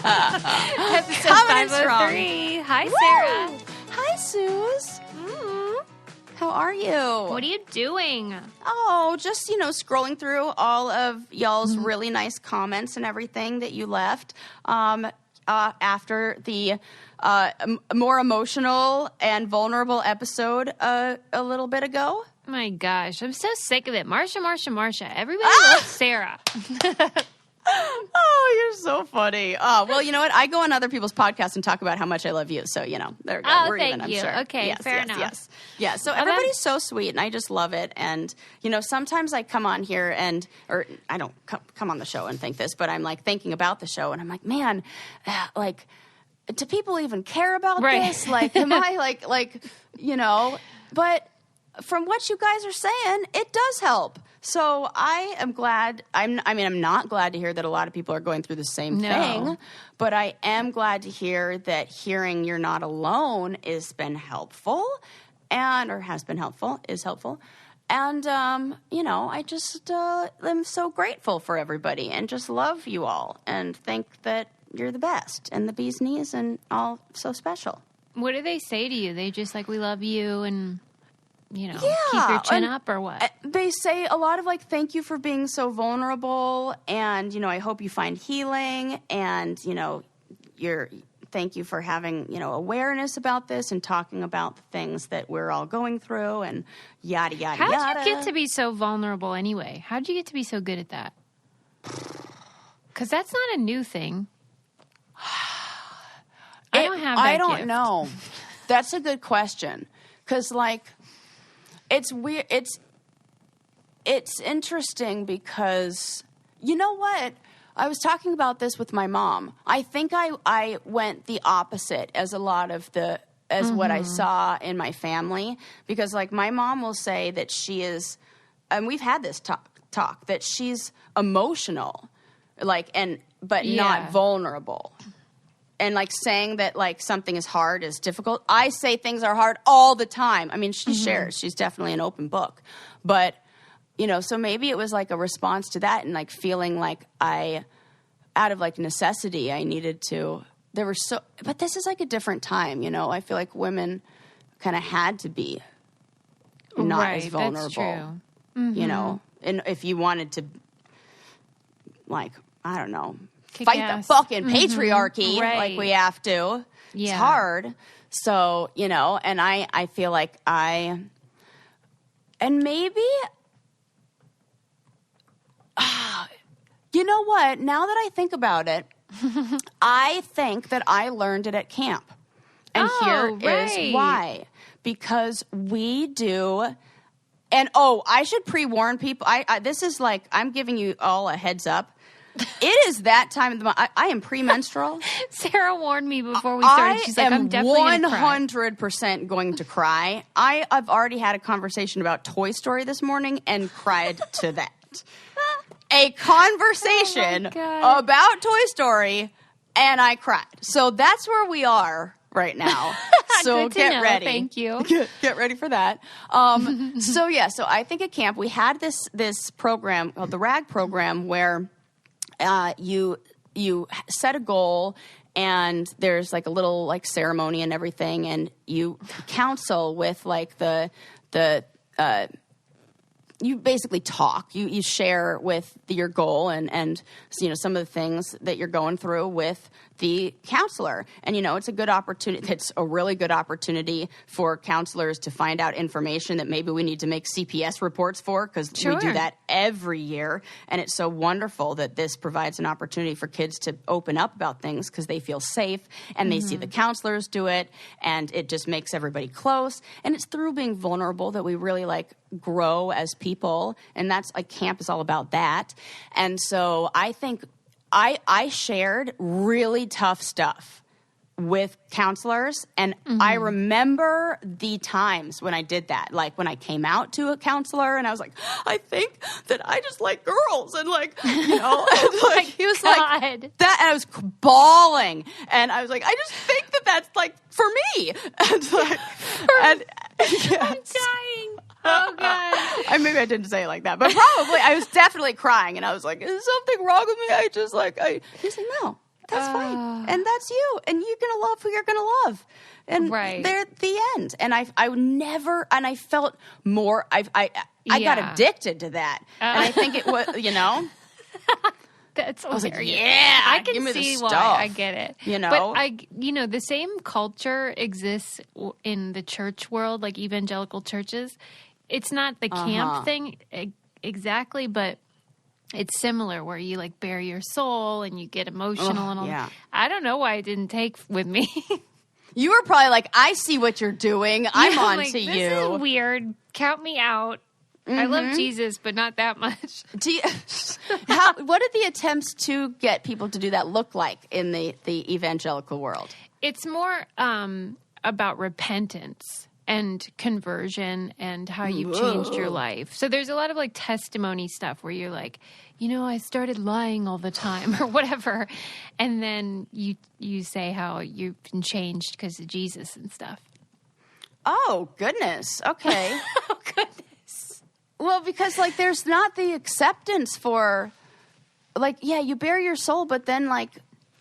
Episode 503. Hi, Sarah. Hi, Suze. How are you? What are you doing? Oh, just, scrolling through all of y'all's really nice comments and everything that you left after the more emotional and vulnerable episode a little bit ago. My gosh, I'm so sick of it. Marsha. Everybody loves Sarah. Oh, you're so funny. Oh, well, you know what? I go on other people's podcasts and talk about how much I love you. So, there we go. Oh, We're thank even, I'm you. sure. Okay, fair enough. Yes. Yeah, so everybody's so sweet, and I just love it. And, sometimes I come on here or I don't come on the show and think this, but I'm, thinking about the show, and I'm like, man, do people even care about this? Am I, but from what you guys are saying, it does help. So I am glad. I'm not glad to hear that a lot of people are going through the same thing, but I am glad to hear that hearing you're not alone has been helpful, is helpful. And, I just am so grateful for everybody and just love you all and think that you're the best and the bee's knees and all so special. What do they say to you? They just we love you and... keep your chin up or what? They say a lot of thank you for being so vulnerable and, I hope you find healing and, thank you for having, awareness about this and talking about the things that we're all going through and yada, yada, yada. How'd you get to be so vulnerable anyway? How'd you get to be so good at that? Because that's not a new thing. I don't have that I don't gift. know. That's a good question. Because, it's weird. It's interesting because, you know what? I was talking about this with my mom. I think I went the opposite as a lot of what I saw in my family. Because, my mom will say that she is, and we've had this talk that she's emotional, but not vulnerable. And, saying that, something is hard is difficult. I say things are hard all the time. I mean, she shares. She's definitely an open book. But, so maybe it was, a response to that and, feeling out of, necessity, I needed to. But this is, a different time, I feel like women kind of had to be not as vulnerable. That's true. Mm-hmm. And if you wanted to, I don't know, Kick fight ass. the fucking patriarchy Right. we have to. Yeah. It's hard. So, and I feel like and maybe, you know what? Now that I think about it, I think that I learned it at camp. And here is why. Because we do... And, I should pre-warn people. This is I'm giving you all a heads up. It is that time of the month. I am premenstrual. Sarah warned me before we started. She's I'm definitely going to cry. 100% going to cry. I've already had a conversation about Toy Story this morning and cried to that. A conversation about Toy Story, and I cried. So that's where we are right now. So get ready. Thank you. Get ready for that. So I think at camp we had this program called the RAG program where you set a goal and there's a little ceremony and everything, and you counsel with you basically talk. You share with your goal and some of the things that you're going through with the counselor. And it's a good opportunity. It's a really good opportunity for counselors to find out information that maybe we need to make CPS reports for, because we do that every year. And it's so wonderful that this provides an opportunity for kids to open up about things because they feel safe and they see the counselors do it, and it just makes everybody close. And it's through being vulnerable that we really grow as people, and that's camp is all about that. And so I think I shared really tough stuff with counselors, and I remember the times when I did that, when I came out to a counselor and I was like, I think that I just like girls, and and he was like that, and I was bawling, and I was like, I just think that that's for me, and I'm dying. Oh, God. Maybe I didn't say it like that, but probably I was definitely crying, and I was like, is something wrong with me? He's like, no, That's fine. And that's you. And you're going to love who you're going to love. And they're the end. And I never, and I felt more, I got addicted to that. And I think it was, That's hilarious. I was like, yeah, I can see why. I get it. But the same culture exists in the church world, like evangelical churches. It's not the camp thing exactly, but it's similar where you like bare your soul and you get emotional and all that. I don't know why it didn't take with me. You were probably like, I see what you're doing. I'm on like, to you. This is weird. Count me out. I love Jesus, but not that much. What did the attempts to get people to do that look like in the evangelical world? It's more about repentance and conversion and how you've changed your life. So there's a lot of like testimony stuff where you're like, I started lying all the time or whatever. And then you say how you've been changed because of Jesus and stuff. Oh, goodness. Okay. Oh, goodness. Well, because like there's not the acceptance for like, you bare your soul, but then like,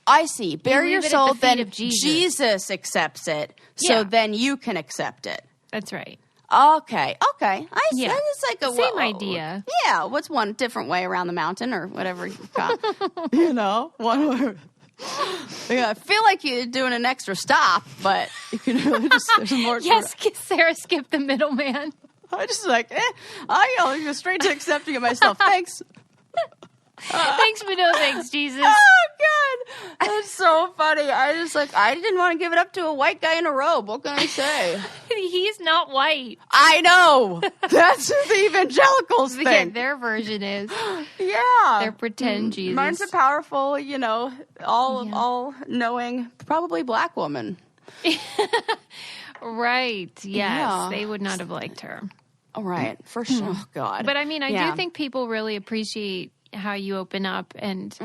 I see. Bare your soul, then Jesus accepts it, so then you can accept it. That's right. Okay. I see. It's like a same idea. Yeah. What's one different way around the mountain or whatever you call it? One way. I feel like you're doing an extra stop, but you can really just there's more. Yes, Sarah skipped the middleman. I just like, I go straight to accepting it myself. Thanks. Thanks, but no thanks, Jesus. Oh, God. That's so funny. I didn't want to give it up to a white guy in a robe. What can I say? He's not white. I know. That's what the evangelicals think. Yeah, their version is. Yeah. Their pretend Jesus. Mine's a powerful, all knowing, probably black woman. Right. Yes. Yeah. They would not have liked her. Right. For sure. Oh, God. But I mean, I do think people really appreciate how you open up and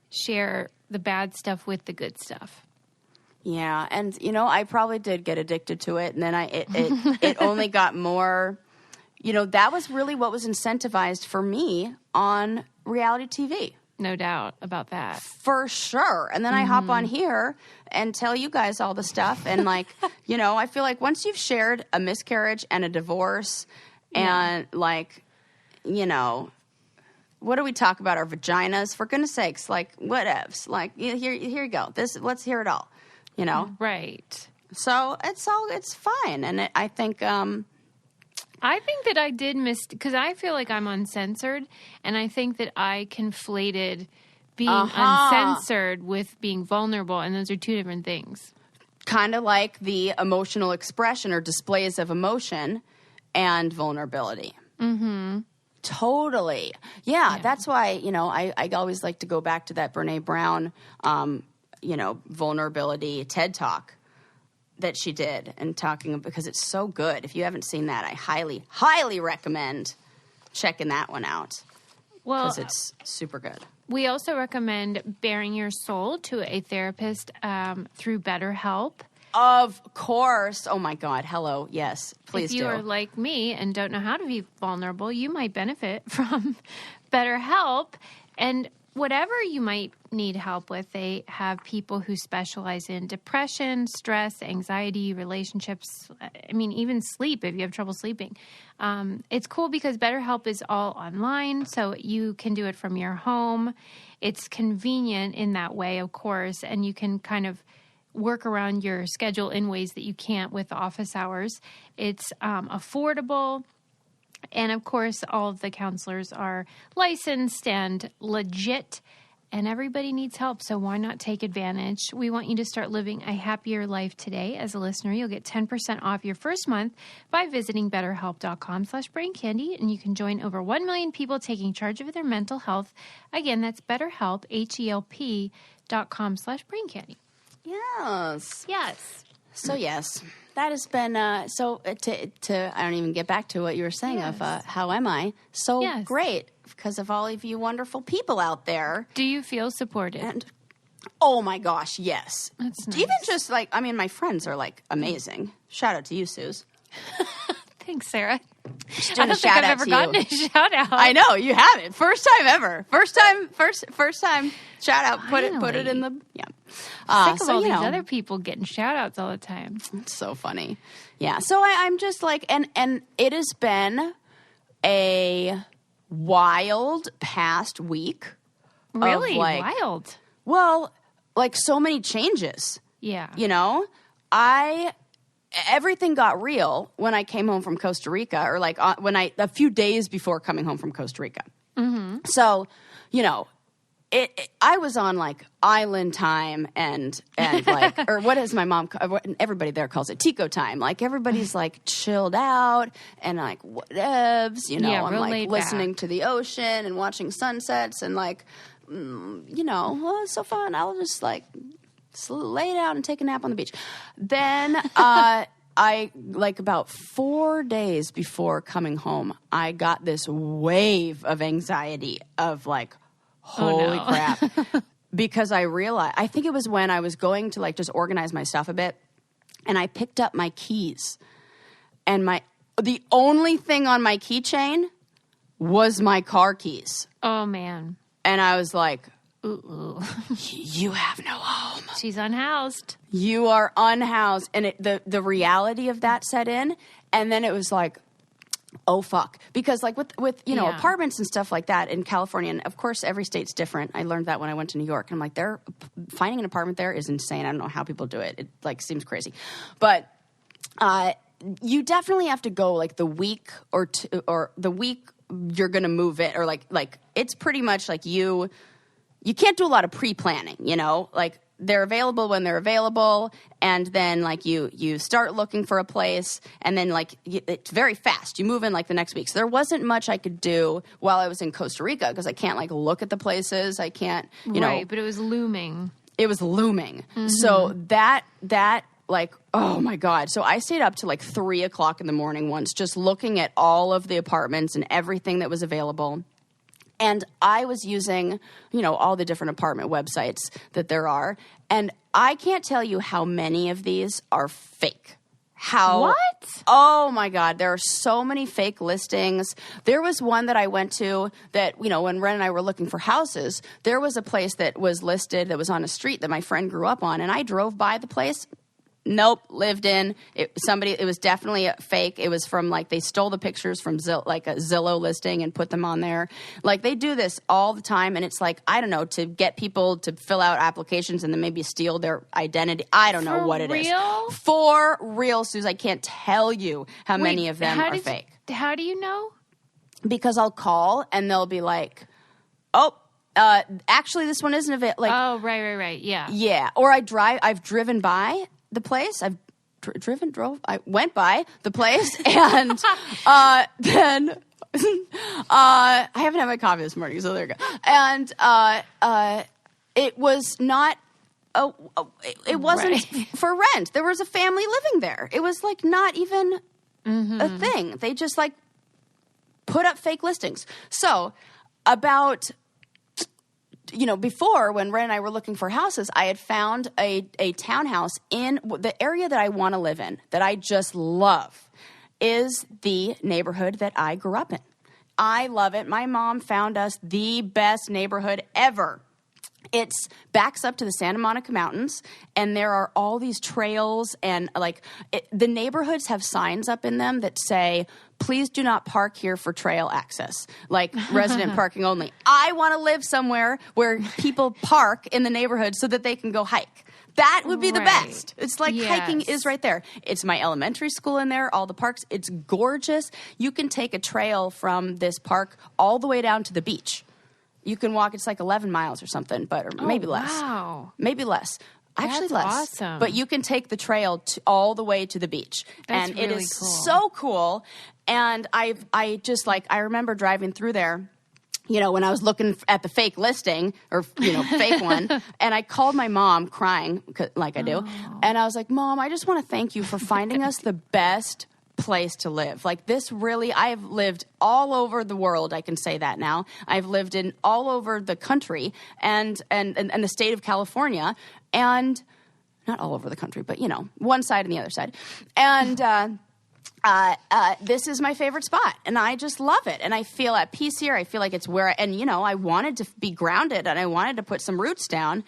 share the bad stuff with the good stuff. Yeah, and I probably did get addicted to it, and then it only got more. That was really what was incentivized for me on reality TV. No doubt about that. For sure. And then I hop on here and tell you guys all the stuff, and like, I feel like once you've shared a miscarriage and a divorce, and like, what do we talk about? Our vaginas? For goodness sakes, like, whatevs. Like, here you go. Let's hear it all, Right. So it's fine. And I think that I did because I feel like I'm uncensored, and I think that I conflated being uncensored with being vulnerable, and those are two different things. Kind of like the emotional expression or displays of emotion and vulnerability. Mm-hmm. Totally. Yeah, that's why, I always like to go back to that Brene Brown, vulnerability TED Talk that she did and talking because it's so good. If you haven't seen that, I highly, highly recommend checking that one out. Well, because it's super good. We also recommend bearing your soul to a therapist through BetterHelp. Of course. Oh, my God. Hello. Yes. Please do. If you are like me and don't know how to be vulnerable, you might benefit from BetterHelp. And whatever you might need help with, they have people who specialize in depression, stress, anxiety, relationships. I mean, even sleep if you have trouble sleeping. It's cool because BetterHelp is all online, so you can do it from your home. It's convenient in that way, of course, and you can kind of work around your schedule in ways that you can't with office hours. It's affordable. And of course, all of the counselors are licensed and legit, and everybody needs help. So why not take advantage? We want you to start living a happier life today. As a listener, you'll get 10% off your first month by visiting betterhelp.com/braincandy. And you can join over 1 million people taking charge of their mental health. Again, that's BetterHelp, HELP.com/braincandy. Yes. Yes. So, yes, that has been, to I don't even get back to what you were saying of how am I? So great because of all of you wonderful people out there. Do you feel supported? And, oh, my gosh, yes. That's nice. Even just my friends are amazing. Shout out to you, Suze. Thanks, Sarah. Just doing I don't think I've ever gotten a shout out. I know you haven't. First time ever. First time. Shout out. Put it in the Sick of all these other people getting shout outs all the time. It's so funny. Yeah. So I'm just like, and it has been a wild past week. Really wild. Well, like so many changes. Yeah. You know, everything got real when I came home from Costa Rica, or like a few days before coming home from Costa Rica. Mm-hmm. So, you know, I was on like island time and like, or what is my mom, everybody there calls it Tico time. Like everybody's like chilled out and like whatevs, you know, I'm like listening to the ocean and watching sunsets and like, you know, well, it's so fun. I'll just like lay down and take a nap on the beach. Then I like about 4 days before coming home, I got this wave of anxiety of like, holy crap. Because I realized, I think it was when I was going to like just organize my stuff a bit, and I picked up my keys, and the only thing on my keychain was my car keys. Oh man. And I was like, ooh. You have no home. She's unhoused. You are unhoused. And the reality of that set in, and then it was like, oh fuck. Because like with you know, apartments and stuff like that in California, and of course every state's different. I learned that when I went to New York. And I'm like, finding an apartment there is insane. I don't know how people do it. It like seems crazy. But you definitely have to go like the week or two, or the week you're going to move it, or like it's pretty much like you can't do a lot of pre-planning, you know? Like they're available when they're available, and then like you start looking for a place, and then like it's very fast. You move in like the next week. So there wasn't much I could do while I was in Costa Rica, because I can't like look at the places. I can't, you know. Right, but it was looming. It was looming. Mm-hmm. So that like, oh my God. So I stayed up to like 3 o'clock in the morning once, just looking at all of the apartments and everything that was available. And I was using, you know, all the different apartment websites that there are. And I can't tell you how many of these are fake. What? Oh my God. There are so many fake listings. There was one that I went to that, you know, when Ren and I were looking for houses, there was a place that was listed that was on a street that my friend grew up on. And I drove by the place. Nope, lived in. It was definitely a fake. It was from like, they stole the pictures from like a Zillow listing and put them on there. Like they do this all the time, and it's like, I don't know, to get people to fill out applications and then maybe steal their identity. I don't know what it is. For real, Suze. I can't tell you how many of them are fake. How do you know? Because I'll call and they'll be like, oh, actually this one isn't available. Like, oh, right. Yeah. Yeah. Or I've driven by the place. I went by the place, and then I haven't had my coffee this morning, so there you go. And it was not. It wasn't for rent. There was a family living there. It was like not even a thing. They just like put up fake listings. So about, you know, before when Ren and I were looking for houses, I had found a townhouse in the area that I want to live in, that I just love, is the neighborhood that I grew up in. I love it. My mom found us the best neighborhood ever. It backs up to the Santa Monica Mountains, and there are all these trails, and like the neighborhoods have signs up in them that say, please do not park here for trail access, like resident parking only. I want to live somewhere where people park in the neighborhood so that they can go hike. That would be the best. It's like hiking is right there. It's my elementary school in there, all the parks. It's gorgeous. You can take a trail from this park all the way down to the beach. You can walk, it's like 11 miles or something, or maybe less. Wow. Maybe less. Actually, That's less. Awesome. But you can take the trail all the way to the beach. That's and really it is cool. So cool. And I remember driving through there, you know, when I was looking at the fake listing, or, you know, fake one, and I called my mom crying, like I do. Oh. And I was like, Mom, I just want to thank you for finding us the best place to live. Like this really, I have lived all over the world. I can say that now. I've lived in all over the country and the state of California, and not all over the country, but you know, one side and the other side. And this is my favorite spot, and I just love it. And I feel at peace here. I feel like it's where, I wanted to be grounded, and I wanted to put some roots down.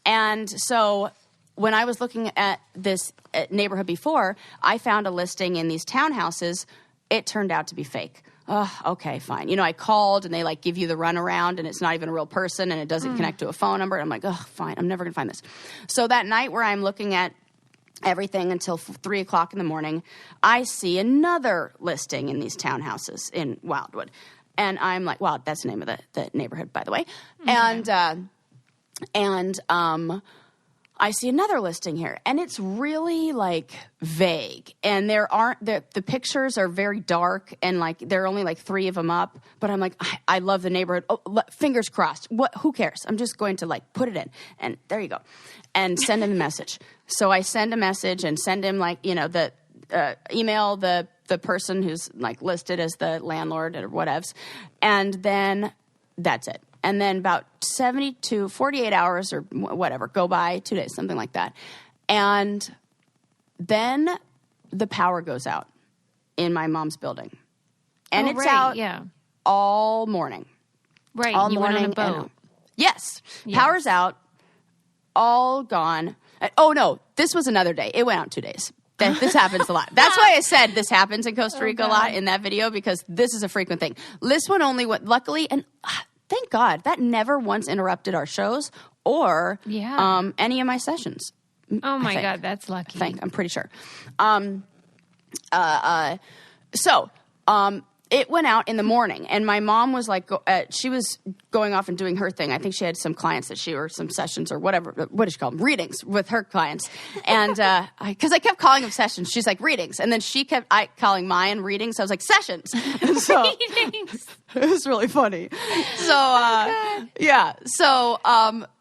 And so when I was looking at this neighborhood before, I found a listing in these townhouses. It turned out to be fake. Oh, okay, fine. I called, and they like give you the runaround, and it's not even a real person, and it doesn't connect to a phone number. I'm like, oh, fine. I'm never going to find this. So that night where I'm looking at everything until 3 o'clock in the morning, I see another listing in these townhouses in Wildwood. And I'm like, wow, that's the name of the neighborhood, by the way. Okay. And I see another listing here, and it's really like vague, and the pictures are very dark, and like there are only like 3 of them up. But I'm like, I love the neighborhood. Oh, fingers crossed. Who cares? I'm just going to like put it in, and there you go, and send him a message. So I send a message and send him like the email the person who's like listed as the landlord or whatevs, and then that's it. And then about 48 hours or whatever go by, 2 days, something like that. And then the power goes out in my mom's building. And it's out all morning. Right. All you morning. Went on a boat. Yes. Power's out, all gone. Oh, no, this was another day. It went out 2 days. This happens a lot. That's why I said this happens in Costa Rica a lot in that video, because this is a frequent thing. This one only went, luckily, and thank God, that never once interrupted our shows or any of my sessions. Oh, my God, that's lucky. I'm pretty sure. It went out in the morning, and my mom was like, she was going off and doing her thing. I think she had some clients or some sessions or whatever. What does she call them? Readings with her clients. And because I kept calling them sessions, she's like readings, and then she kept calling mine readings. So I was like sessions. So, readings. It was really funny. So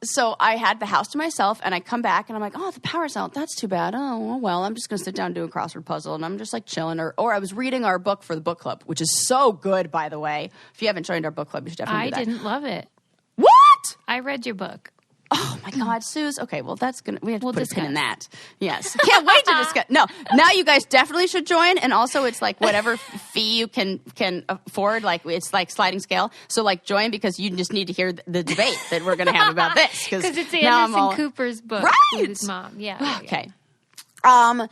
so I had the house to myself, and I come back, and I'm like, oh, the power's out. That's too bad. Oh, well, I'm just going to sit down and do a crossword puzzle, and I'm just like chilling. Or I was reading our book for the book club, which is so good, by the way. If you haven't joined our book club, you should definitely do that. I didn't love it. What? I read your book. Oh my God, Suze. Okay, well we have to put a pin in that. Yes. Can't wait to discuss. No, now you guys definitely should join. And also it's like whatever fee you can afford, like it's like sliding scale. So like join, because you just need to hear the debate that we're going to have about this. Because it's Anderson Cooper's book. Right. With his mom. Yeah. Okay. I'm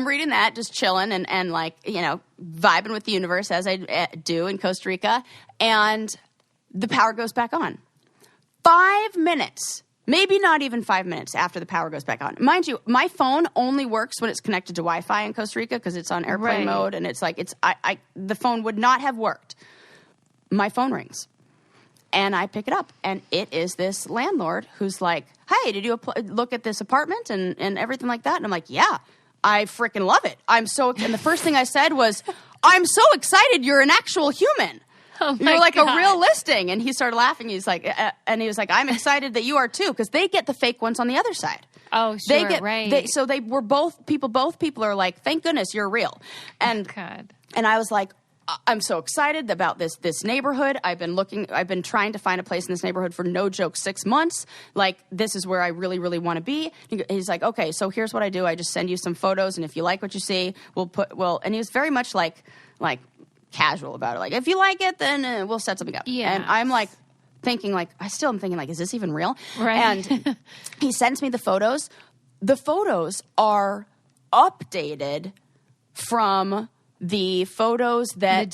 reading that, just chilling and like, vibing with the universe as I do in Costa Rica. And the power goes back on. 5 minutes, maybe not even 5 minutes after the power goes back on. Mind you, my phone only works when it's connected to Wi-Fi in Costa Rica, because it's on airplane mode, and it's like the phone would not have worked. My phone rings, and I pick it up, and it is this landlord who's like, "Hey, did you look at this apartment and everything like that?" And I'm like, "Yeah, I freaking love it. And the first thing I said was, "I'm so excited you're an actual human." Oh You're like God. a real listing. And he started laughing. He's like, I'm excited that you are too, because they get the fake ones on the other side. Oh, sure, right. So both people are like, thank goodness you're real. And God. And I was like, I'm so excited about this neighborhood. I've been trying to find a place in this neighborhood for no joke 6 months. Like, this is where I really, really want to be. He's like, okay, so here's what I do. I just send you some photos, and if you like what you see, and he was very much like casual about it. Like, if you like it, then we'll set something up. Yeah. And I'm like thinking, like, I still am thinking, like, is this even real? Right. And he sends me the photos. The photos are updated from the photos that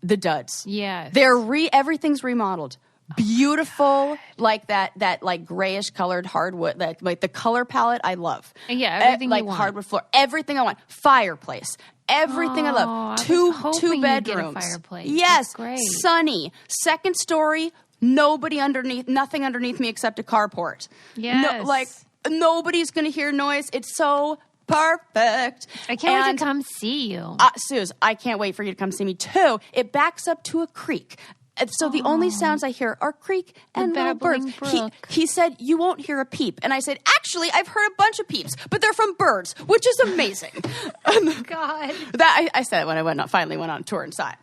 the duds. Yes. Everything's remodeled. Beautiful, like that like grayish colored hardwood, like the color palette I love. Yeah, everything like you want. Hardwood floor, everything I want. Fireplace, everything I love. Two bedrooms. Fireplace. Yes, that's great. Sunny. Second story, nothing underneath me except a carport. Yes. Nobody's gonna hear noise. It's so perfect. I can't wait to come see you. Suze, I can't wait for you to come see me too. It backs up to a creek. So the only sounds I hear are creek and little birds. He said, you won't hear a peep. And I said, actually, I've heard a bunch of peeps, but they're from birds, which is amazing. God. I said it when I finally went on tour inside.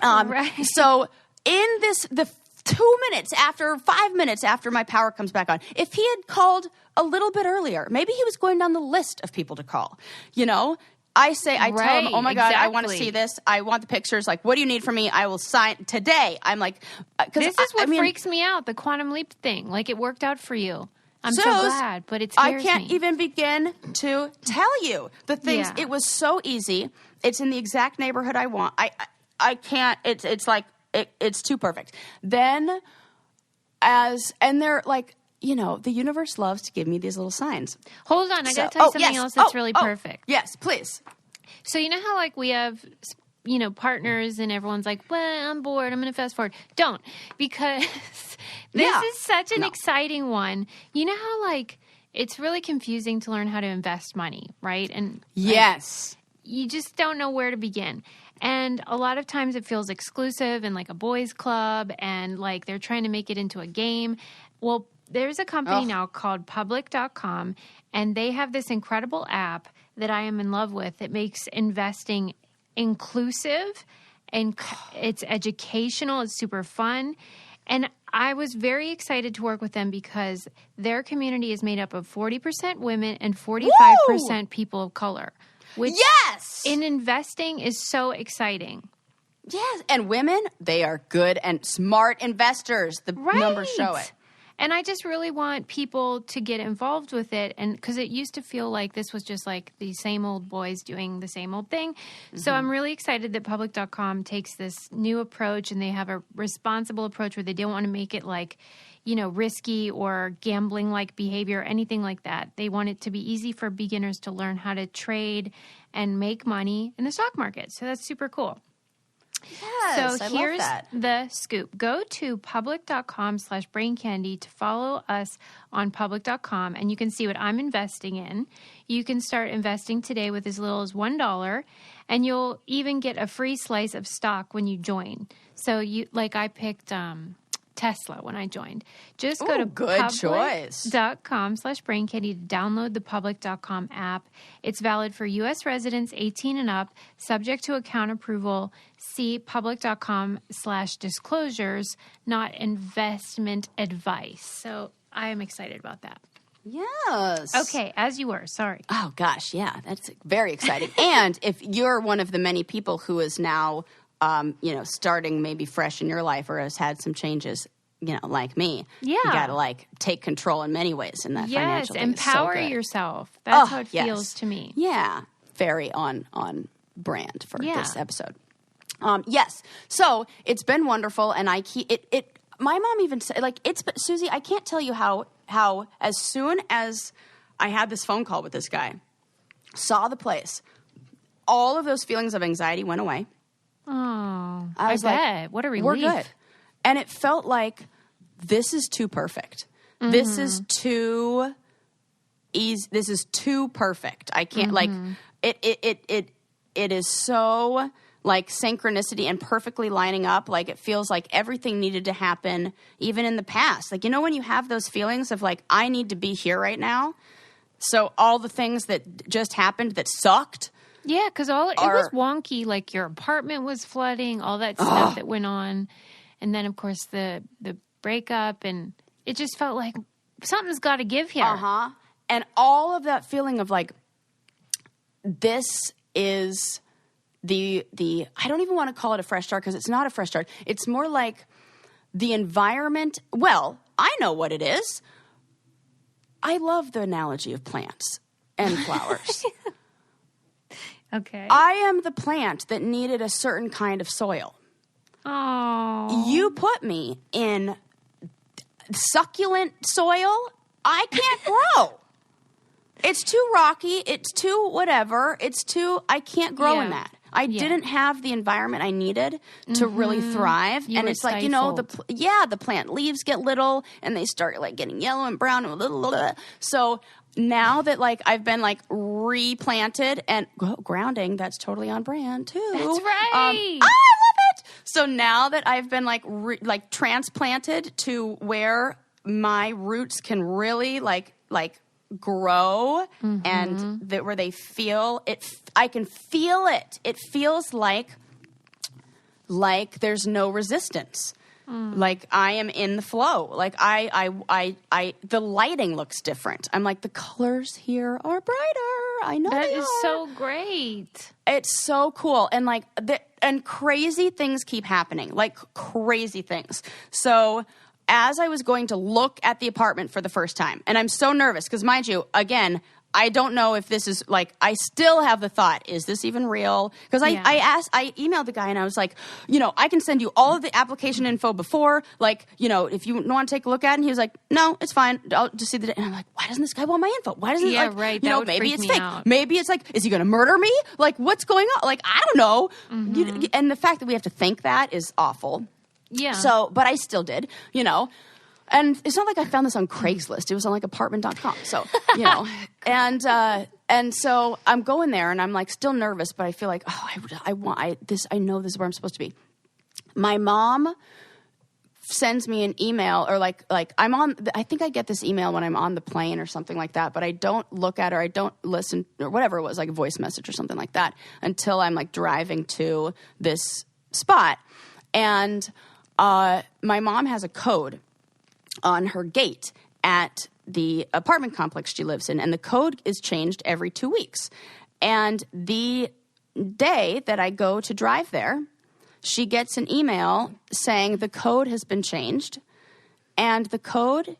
Right. So in the 5 minutes after my power comes back on, if he had called a little bit earlier, maybe he was going down the list of people to call, I say, I tell them, oh my God, I want to exactly. see this. I want the pictures. Like, what do you need from me? I will sign today. I'm like, This is what freaks me out, the quantum leap thing. Like, it worked out for you. I'm so Suze, glad, but it scares me. I can't even begin to tell you the things. Yeah. It was so easy. It's in the exact neighborhood I want. I can't, it's like, it's too perfect. Then and they're like, you know, the universe loves to give me these little signs. Hold on, I got to tell you something else that's really perfect. Yes, please. So you know how like we have, you know, partners and everyone's like, well, I'm bored, I'm going to fast forward. Don't, because this is such an exciting one. You know how like it's really confusing to learn how to invest money, right? And yes, you just don't know where to begin. And a lot of times it feels exclusive and like a boys club and like they're trying to make it into a game. Well, there's a company now called public.com, and they have this incredible app that I am in love with. It makes investing inclusive and it's educational. It's super fun. And I was very excited to work with them because their community is made up of 40% women and 45% people of color, which in investing is so exciting. Yes. And women, they are good and smart investors. The numbers show it. And I just really want people to get involved with it. And because it used to feel like this was just like the same old boys doing the same old thing. Mm-hmm. So I'm really excited that public.com takes this new approach and they have a responsible approach where they don't want to make it like, you know, risky or gambling like behavior or anything like that. They want it to be easy for beginners to learn how to trade and make money in the stock market. So that's super cool. Yes, so I here's love that. the scoop. Go to public.com/braincandy to follow us on public.com, and you can see what I'm investing in. You can start investing today with as little as $1, and you'll even get a free slice of stock when you join. So you, like I picked Tesla when I joined. Just go to public.com/braincandy to download the public.com app. It's valid for U.S. residents 18 and up, subject to account approval. See public.com/disclosures, not investment advice. So I am excited about that. Yes. Okay, as you were. Sorry. Oh, gosh, yeah. That's very exciting. And if you're one of the many people who is now you know, starting maybe fresh in your life or has had some changes, you know, like me. Yeah. You got to like take control in many ways in that financial thing. Empower is so good. yourself. That's how it feels to me. Yeah. Very on brand for this episode. Yes. So it's been wonderful. And I keep it. My mom even said, like, Susie, I can't tell you how as soon as I had this phone call with this guy, saw the place, all of those feelings of anxiety went away. Oh, I was bet. Like, what a relief. We're good. And it felt like this is too perfect. Mm-hmm. This is too easy. This is too perfect. I can't like it is so like synchronicity and perfectly lining up. Like it feels like everything needed to happen even in the past. Like, you know, when you have those feelings of like, I need to be here right now. So all the things that just happened that sucked. Yeah, because it was wonky. Like your apartment was flooding, all that stuff that went on. And then, of course, the breakup. And it just felt like something's got to give here. Uh-huh. And all of that feeling of like, this is the I don't even want to call it a fresh start because it's not a fresh start. It's more like the environment. Well, I know what it is. I love the analogy of plants and flowers. Okay. I am the plant that needed a certain kind of soil. Oh. You put me in succulent soil, I can't grow. It's too rocky. It's too whatever. I can't grow in that. I didn't have the environment I needed to really thrive. You and were it's like, you know, the plant leaves get little and they start like getting yellow and brown and blah. So now that like I've been like replanted and grounding, that's totally on brand too. That's right. I love it. So now that I've been like transplanted to where my roots can really like grow and where they feel it, I can feel it. It feels like there's no resistance. Like I am in the flow. Like I the lighting looks different. I'm like, the colors here are brighter. I know That they is are. so great. It's so cool. And like, and crazy things keep happening, like crazy things. So as I was going to look at the apartment for the first time, and I'm so nervous because, mind you, again, I don't know if this is like, I still have the thought, is this even real? Because I emailed the guy and I was like, I can send you all of the application info before, like, if you want to take a look at it. And he was like, no, it's fine. I'll just see the, and I'm like, why doesn't this guy want my info? Why doesn't Yeah, right. That would maybe freak it's me fake. out. Maybe it's like, is he going to murder me? Like, what's going on? Like, I don't know. And the fact that we have to think that is awful. Yeah. So, but I still did, And it's not like I found this on Craigslist. It was on like apartment.com. So, and so I'm going there and I'm like still nervous, but I feel like, I know this is where I'm supposed to be. My mom sends me an email or like I think I get this email when I'm on the plane or something like that, but I don't look at her. I don't listen or whatever it was, like a voice message or something like that until I'm like driving to this spot. And, my mom has a code on her gate at the apartment complex she lives in, and the code is changed every 2 weeks. And the day that I go to drive there, she gets an email saying the code has been changed, and the code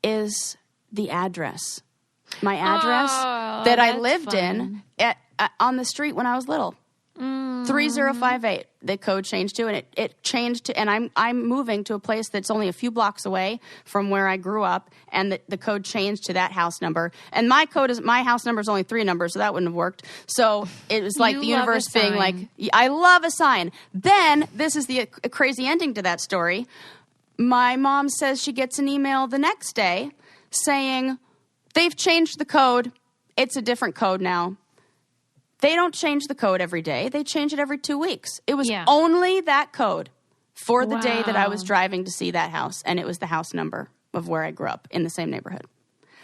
is the address. My address that I lived in on the street when I was little. 3058, the code changed to, and it changed to, and I'm moving to a place that's only a few blocks away from where I grew up, and the code changed to that house number. And my house number is only 3 numbers, so that wouldn't have worked. So it was like the universe being like, I love a sign. Then this is the crazy ending to that story. My mom says she gets an email the next day saying they've changed the code. It's a different code now. They don't change the code every day. They change it every 2 weeks. It was only that code for the day that I was driving to see that house, and it was the house number of where I grew up in the same neighborhood.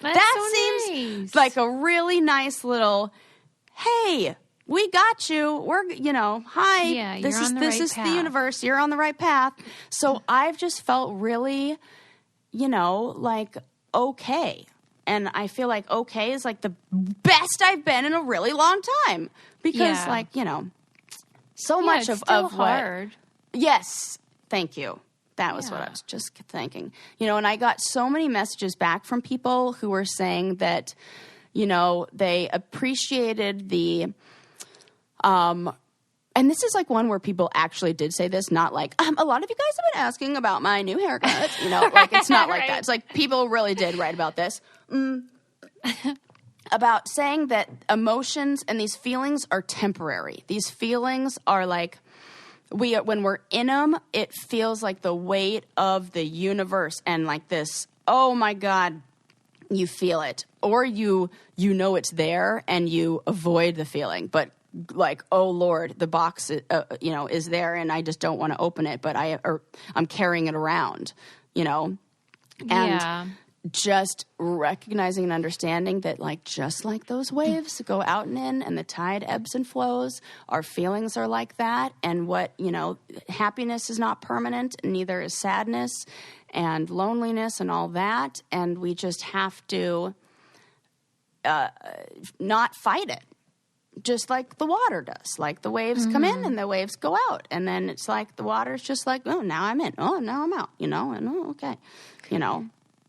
That seems like a really nice little, hey, we got you. We're, hi. Yeah, this is path. the universe. You're on the right path. So I've just felt really, like okay. And I feel like okay is like the best I've been in a really long time because so much it's of still what. hard. Yes. Thank you. That was what I was just thinking. And I got so many messages back from people who were saying that, they appreciated the, and this is like one where people actually did say this, not like, a lot of you guys have been asking about my new haircut. Like it's not like that. It's like people really did write about this. About saying that emotions and these feelings are temporary. These feelings are like, when we're in them, it feels like the weight of the universe and like this, oh my God, you feel it. Or you know it's there and you avoid the feeling, but like, oh Lord, the box, is there and I just don't want to open it, but I'm carrying it around, and just recognizing and understanding that like, just like those waves go out and in and the tide ebbs and flows, our feelings are like that. And what, happiness is not permanent, and neither is sadness and loneliness and all that. And we just have to, not fight it. Just like the water does. Like the waves come in and the waves go out. And then it's like the water's just like, oh, now I'm in. Oh, now I'm out. And okay.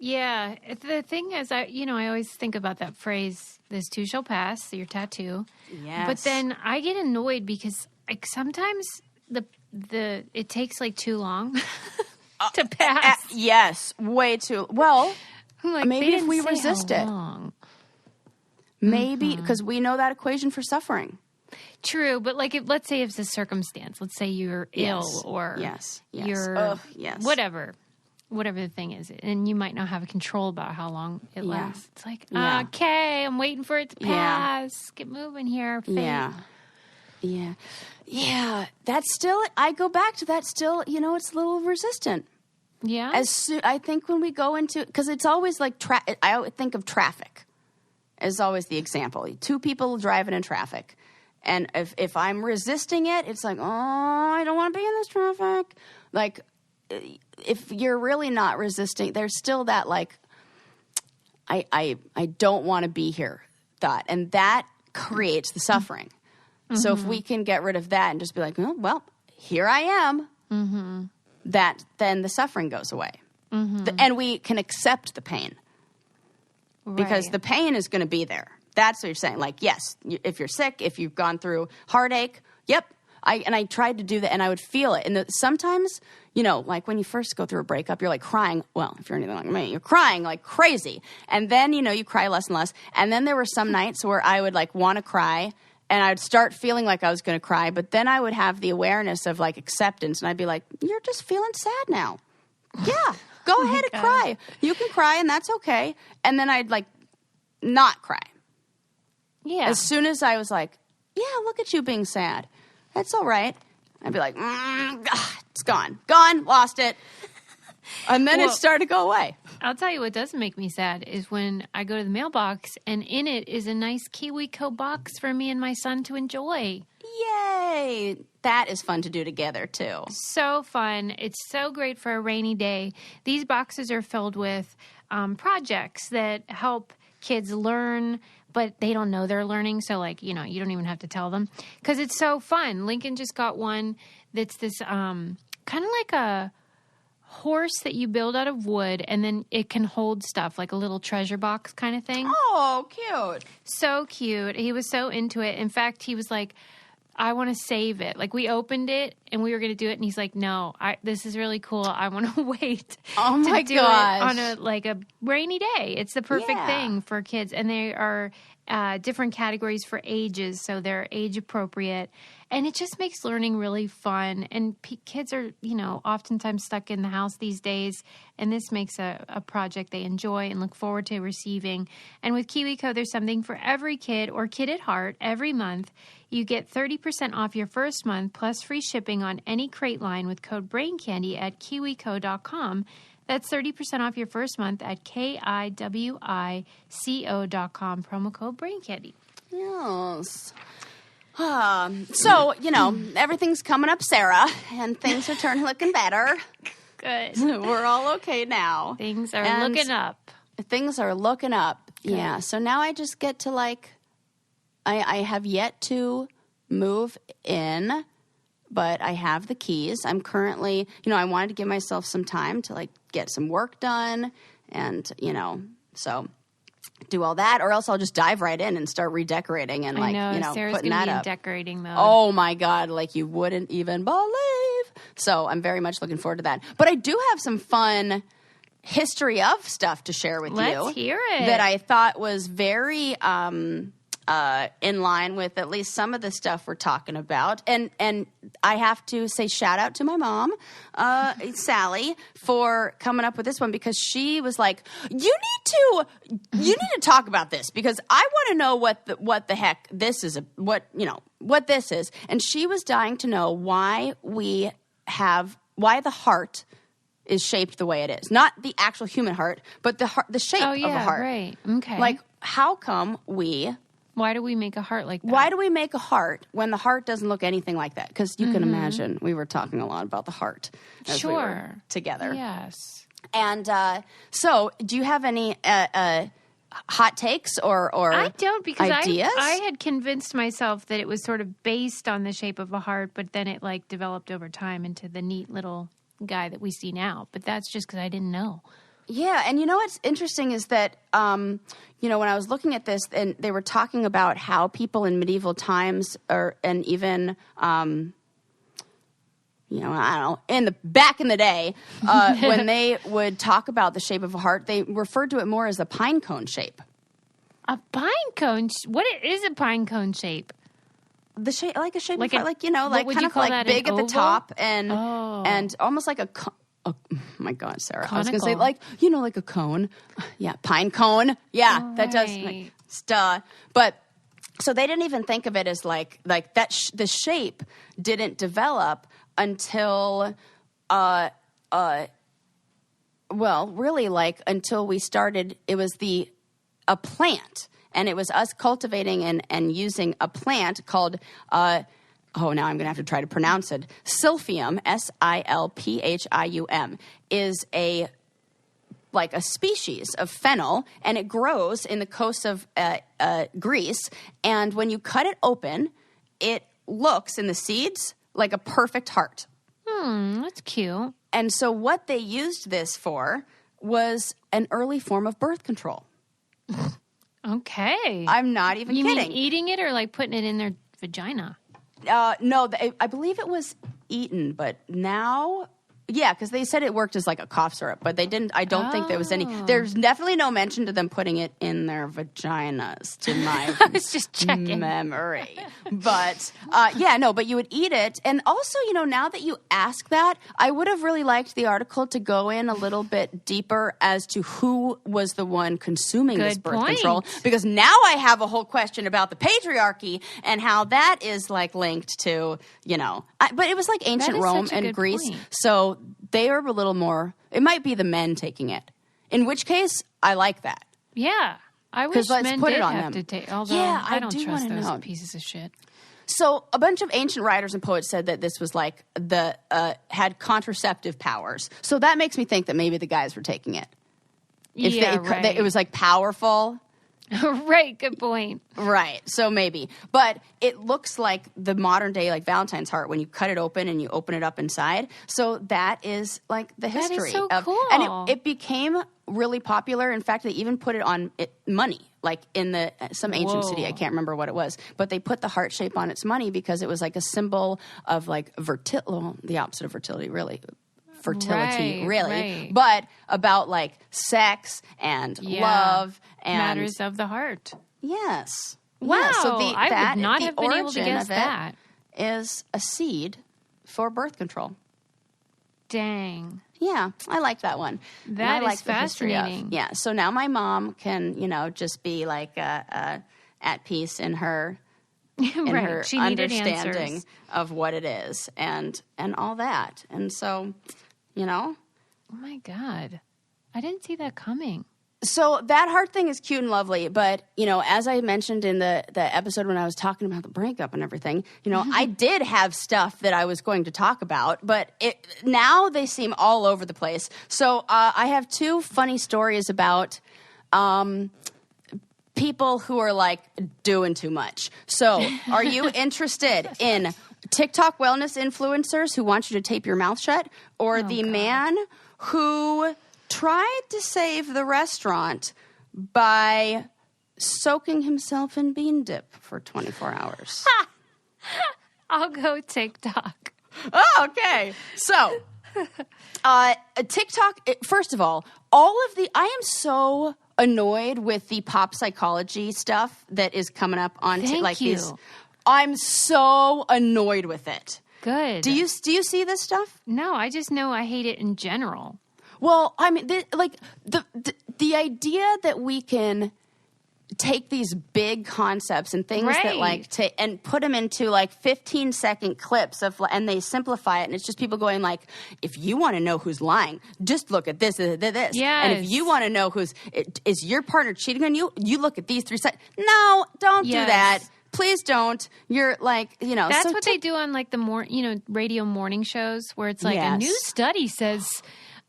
Yeah. The thing is, I always think about that phrase, this too shall pass, your tattoo. Yes. But then I get annoyed because like sometimes it takes like too long to pass. Yes. Way too. Well, like, maybe if we resist it. Long. Maybe because we know that equation for suffering. True, but like, let's say it's a circumstance. Let's say you're ill or you're whatever the thing is, and you might not have control about how long it lasts. It's like, okay, I'm waiting for it to pass. Get moving here. Fate. Yeah. That's still. I go back to that. Still, it's a little resistant. Yeah. I think when we go into, because it's always like I think of traffic. Is always the example. 2 people driving in traffic. And if I'm resisting it, it's like, oh, I don't want to be in this traffic. Like, if you're really not resisting, there's still that, like, I don't want to be here thought. And that creates the suffering. So if we can get rid of that and just be like, oh, well, here I am, then the suffering goes away. And we can accept the pain. Because the pain is going to be there. That's what you're saying. Like, yes, if you're sick, if you've gone through heartache, yep. I tried to do that, and I would feel it. And sometimes, like when you first go through a breakup, you're like crying. Well, if you're anything like me, you're crying like crazy. And then, you cry less and less. And then there were some nights where I would like want to cry, and I'd start feeling like I was going to cry. But then I would have the awareness of like acceptance, and I'd be like, you're just feeling sad now. Yeah, go ahead and cry. You can cry, and that's okay. And then I'd like not cry. Yeah. As soon as I was like, yeah, look at you being sad. That's all right. I'd be like, it's gone. Gone, lost it. And then it started to go away. I'll tell you what doesn't make me sad is when I go to the mailbox and in it is a nice KiwiCo box for me and my son to enjoy. Yay. That is fun to do together, too. So fun. It's so great for a rainy day. These boxes are filled with projects that help kids learn, but they don't know they're learning. So, like, you don't even have to tell them because it's so fun. Lincoln just got one that's this kind of like a horse that you build out of wood, and then it can hold stuff, like a little treasure box kind of thing. Oh, cute. So cute. He was so into it. In fact, he was like, I want to save it. Like, we opened it and we were going to do it, and he's like, no, this is really cool. I want to wait to do it on a rainy day. It's the perfect thing for kids. And they are different categories for ages, so they're age appropriate. And it just makes learning really fun. And kids are, oftentimes stuck in the house these days. And this makes a project they enjoy and look forward to receiving. And with KiwiCo, there's something for every kid or kid at heart every month. You get 30% off your first month plus free shipping on any crate line with code BRAINCANDY at KiwiCo.com. That's 30% off your first month at KIWICO.com. Promo code BRAINCANDY. Yes. So, everything's coming up, Sarah, and things are looking better. Good. We're all okay now. Things are looking up. Things are looking up. Good. Yeah. So now I just get to I have yet to move in, but I have the keys. I'm currently, I wanted to give myself some time to get some work done and, so do all that, or else I'll just dive right in and start redecorating and Sarah's putting gonna that be up. in decorating mode. Oh my God, you wouldn't even believe. So I'm very much looking forward to that. But I do have some fun history of stuff to share with you. Let's hear it. That I thought was very in line with at least some of the stuff we're talking about. And I have to say shout out to my mom, Sally, for coming up with this one, because she was like, you need to talk about this, because I want to know what the heck this is, what this is. And she was dying to know why the heart is shaped the way it is. Not the actual human heart, but the shape of a heart. Right. Okay. How come why do we make a heart like that? Why do we make a heart when the heart doesn't look anything like that? Because you can imagine we were talking a lot about the heart as we were together. Yes. And so do you have any hot takes or I don't, because ideas? I had convinced myself that it was sort of based on the shape of a heart, but then it developed over time into the neat little guy that we see now. But that's just because I didn't know. Yeah, and what's interesting is that, when I was looking at this, and they were talking about how people in medieval times, and even, I don't know, back in the day, when they would talk about the shape of a heart, they referred to it more as a pine cone shape. A pine cone? What is a pine cone shape? The shape, like a shape of a heart, kind of big at the top and almost like a. Oh my God, Sarah! Conical. I was going to say like a cone. Yeah, pine cone. Yeah, that does. But so they didn't even think of it as like that. The shape didn't develop until, until we started. It was a plant, and it was us cultivating and using a plant called. Now I'm going to have to try to pronounce it. Silphium, Silphium, is a like a species of fennel, and it grows in the coast of Greece. And when you cut it open, it looks in the seeds like a perfect heart. That's cute. And so what they used this for was an early form of birth control. Okay. I'm not even you kidding. Mean eating it or like putting it in their vagina? No, I believe it was eaten, but now... Yeah, because they said it worked as like a cough syrup, but they didn't. I don't think there was any. There's definitely no mention to them putting it in their vaginas, to my I was just checking. memory. But but you would eat it. And also, now that you ask that, I would have really liked the article to go in a little bit deeper as to who was the one consuming this birth control. Because now I have a whole question about the patriarchy and how that is like linked to, but it was like ancient Rome and Greece. Point. So they are a little more, it might be the men taking it. In which case, I like that. Yeah. I wish men put did it on have them. to take, although I don't trust those pieces of shit. So a bunch of ancient writers and poets said that this was like had contraceptive powers. So that makes me think that maybe the guys were taking it. It was like powerful. Right, good point. Right, so maybe. But it looks like the modern day like Valentine's heart when you cut it open and you open it up inside. So that is like the history. That is so cool. And it became really popular. In fact, they even put it on money, like in some ancient city. I can't remember what it was. But they put the heart shape on its money because it was like a symbol of like the opposite of fertility, really. Fertility, really. Right. But about like sex and love and matters of the heart. Yes. Wow. Yeah. So I would not have been able to guess that. Is a seed for birth control. Dang. Yeah, I like that one. That is fascinating. Yeah. So now my mom can, just be like at peace in her her understanding of what it is and all that. And so, Oh my God. I didn't see that coming. So that heart thing is cute and lovely, but, as I mentioned in the episode when I was talking about the breakup and everything, I did have stuff that I was going to talk about, but now they seem all over the place. So I have two funny stories about people who are, like, doing too much. So are you interested in TikTok wellness influencers who want you to tape your mouth shut, or the man who tried to save the restaurant by soaking himself in bean dip for 24 hours? I'll go TikTok. Oh, okay. So, TikTok, first of all I am so annoyed with the pop psychology stuff that is coming up on TikTok. I'm so annoyed with it. Good. Do you see this stuff? No, I just know I hate it in general. Well, I mean, the idea that we can take these big concepts and things that and put them into like 15-second clips and they simplify it, and it's just people going like, if you want to know who's lying, just look at this. Yes. And if you want to know is your partner cheating on you, you look at these 3 seconds. No, don't do that. Please don't. You're like, That's what they do on like the radio morning shows where it's like a new study says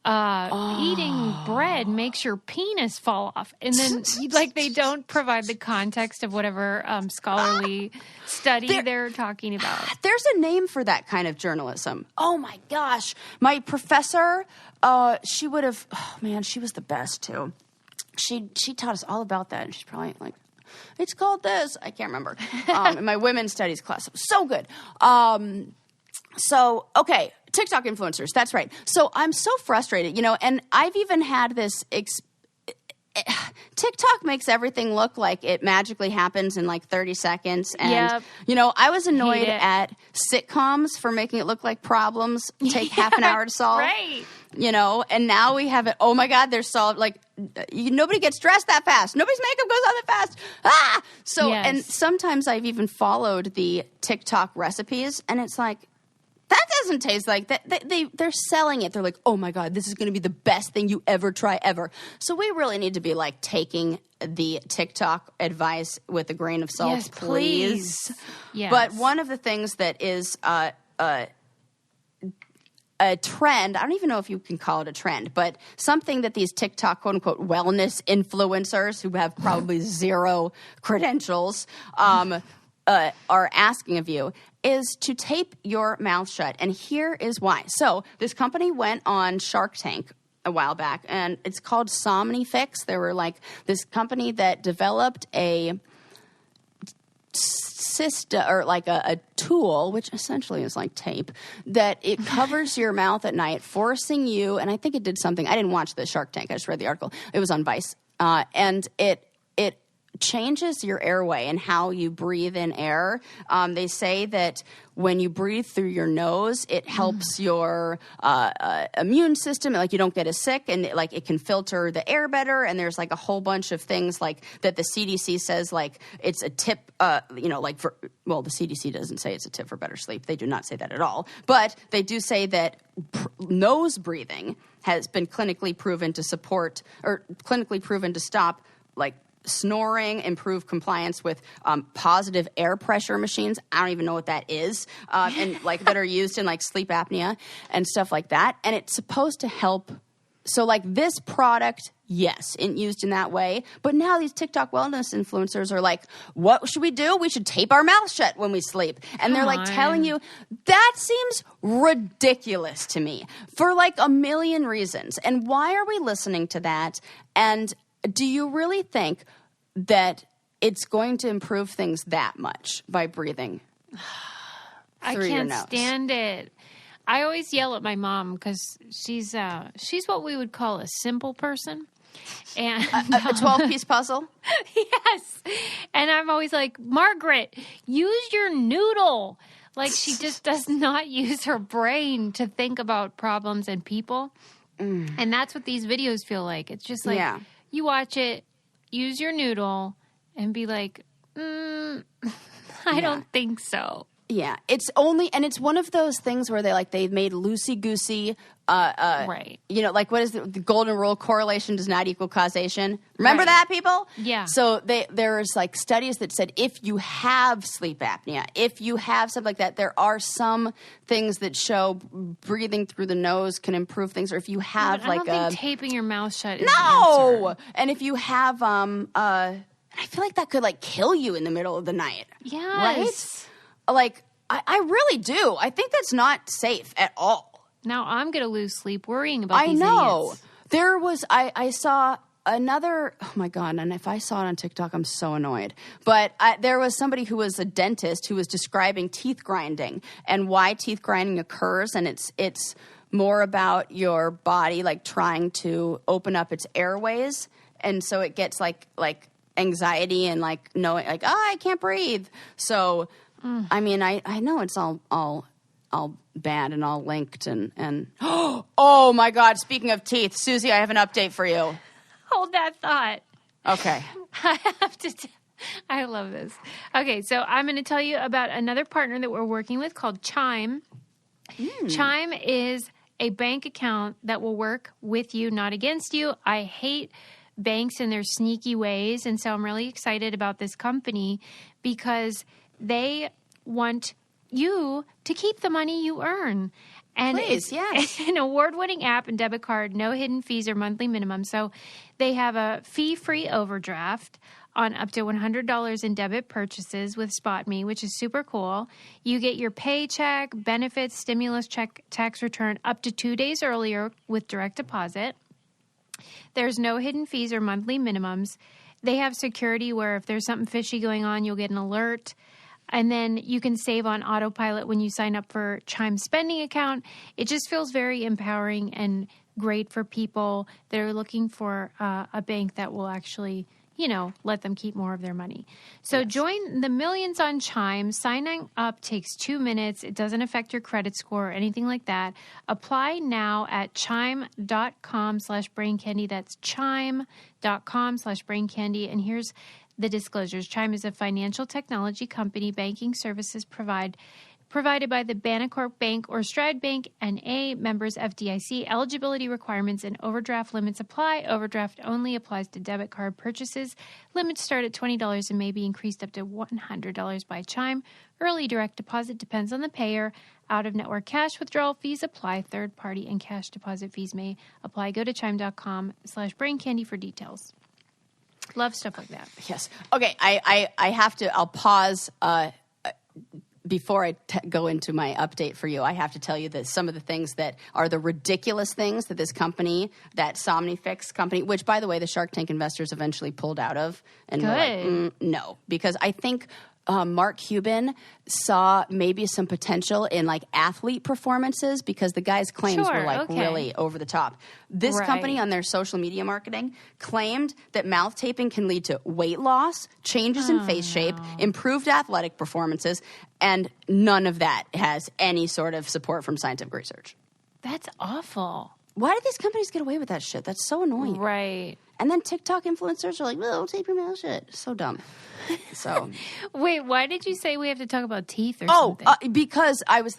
eating bread makes your penis fall off. And then like they don't provide the context of whatever scholarly study they're talking about. There's a name for that kind of journalism. Oh my gosh. My professor, she would have, she was the best too. She taught us all about that, and she's probably like, it's called this. I can't remember. In my women's studies class. It was so good. Okay, TikTok influencers. That's right. So I'm so frustrated, and I've even had this TikTok makes everything look like it magically happens in like 30 seconds. And, I was annoyed at sitcoms for making it look like problems take half an hour to solve. Right. And now we have it. Oh my God, they're solved. Like, nobody gets dressed that fast. Nobody's makeup goes on that fast. So, and sometimes I've even followed the TikTok recipes, and it's like, that doesn't taste like that. They're selling it. They're like, oh my God, this is going to be the best thing you ever try ever. So we really need to be like taking the TikTok advice with a grain of salt, yes, please. Yes. But one of the things that is a a trend. I don't even know if you can call it a trend, but something that these TikTok quote unquote wellness influencers who have probably zero credentials are asking of you is to tape your mouth shut. And here is why. So this company went on Shark Tank a while back, and it's called Somnifix. They were like this company that developed a system or like a tool, which essentially is like tape, that it covers your mouth at night, forcing you, and I think it did something. I didn't watch the Shark Tank. I just read the article. It was on Vice. And it changes your airway and how you breathe in air. They say that when you breathe through your nose, it helps your immune system. Like you don't get as sick, and it can filter the air better. And there's like a whole bunch of things like that the CDC says like it's a tip. The CDC doesn't say it's a tip for better sleep. They do not say that at all. But they do say that nose breathing has been clinically proven to stop like snoring, improve compliance with positive air pressure machines. I don't even know what that is, and like that are used in like sleep apnea and stuff like that. And it's supposed to help. So like this product, yes, used in that way. But now these TikTok wellness influencers are like, what should we do? We should tape our mouth shut when we sleep. And they're like telling you, that seems ridiculous to me for like a million reasons. And why are we listening to that? And do you really think that it's going to improve things that much by breathing through your nose? I can't stand it. I always yell at my mom because she's what we would call a simple person. And a 12-piece puzzle? Yes. And I'm always like, Margaret, use your noodle. Like she just does not use her brain to think about problems and people. And that's what these videos feel like. It's just like, you watch it, use your noodle, and be like, I don't think so. Yeah, it's one of those things where they've made loosey-goosey, right. Like what is the golden rule? Correlation does not equal causation. Remember that, people? Yeah. So there's like studies that said if you have sleep apnea, if you have something like that, there are some things that show breathing through the nose can improve things. Or if you have I don't think taping your mouth shut is no, the answer. And if you have I feel like that could like kill you in the middle of the night. Yes. Right? Like, I really do. I think that's not safe at all. Now I'm going to lose sleep worrying about these idiots. idiots. There was, I saw another, oh my God, and if I saw it on TikTok, I'm so annoyed. But there was somebody who was a dentist who was describing teeth grinding and why teeth grinding occurs. And it's more about your body, like trying to open up its airways. And so it gets like anxiety and like knowing like, I can't breathe. So, I mean, I know it's all bad and all linked and oh my God, speaking of teeth, Susie, I have an update for you. Hold that thought. Okay. I have to I love this. Okay, so I'm going to tell you about another partner that we're working with called Chime. Chime is a bank account that will work with you, not against you. I hate banks and their sneaky ways, and so I'm really excited about this company because they want you to keep the money you earn. And Please, it's an award-winning app and debit card, no hidden fees or monthly minimum. So they have a fee-free overdraft on up to $100 in debit purchases with SpotMe, which is super cool. You get your paycheck, benefits, stimulus check, tax return up to 2 days earlier with direct deposit. There's no hidden fees or monthly minimums. They have security where if there's something fishy going on, you'll get an alert. And then you can save on autopilot when you sign up for Chime spending account. It just feels very empowering and great for people that are looking for a bank that will actually, let them keep more of their money. So join the millions on Chime. Signing up takes 2 minutes. It doesn't affect your credit score or anything like that. Apply now at chime.com/braincandy. That's chime.com/braincandy. And here's the disclosures. Chime is a financial technology company. Banking services provided by the Bancorp Bank or Stride Bank, N.A., members FDIC. Eligibility requirements and overdraft limits apply. Overdraft only applies to debit card purchases. Limits start at $20 and may be increased up to $100 by Chime. Early direct deposit depends on the payer. Out-of-network cash withdrawal fees apply. Third-party and cash deposit fees may apply. Go to chime.com/braincandy for details. Love stuff like that. Yes. Okay, I have to, I'll pause before I go into my update for you. I have to tell you that some of the things that are the ridiculous things that this company, that Somnifix company, which, by the way, the Shark Tank investors eventually pulled out of. And Good. Were like, no, because I think Mark Cuban saw maybe some potential in like athlete performances because the guy's claims were like really over the top. This company on their social media marketing claimed that mouth taping can lead to weight loss, changes in face shape, improved athletic performances, and none of that has any sort of support from scientific research. That's awful. Why do these companies get away with that shit? That's so annoying. Right. And then TikTok influencers are like, well, tape your mouth shut. So dumb. So, wait, why did you say we have to talk about teeth or something? Because I was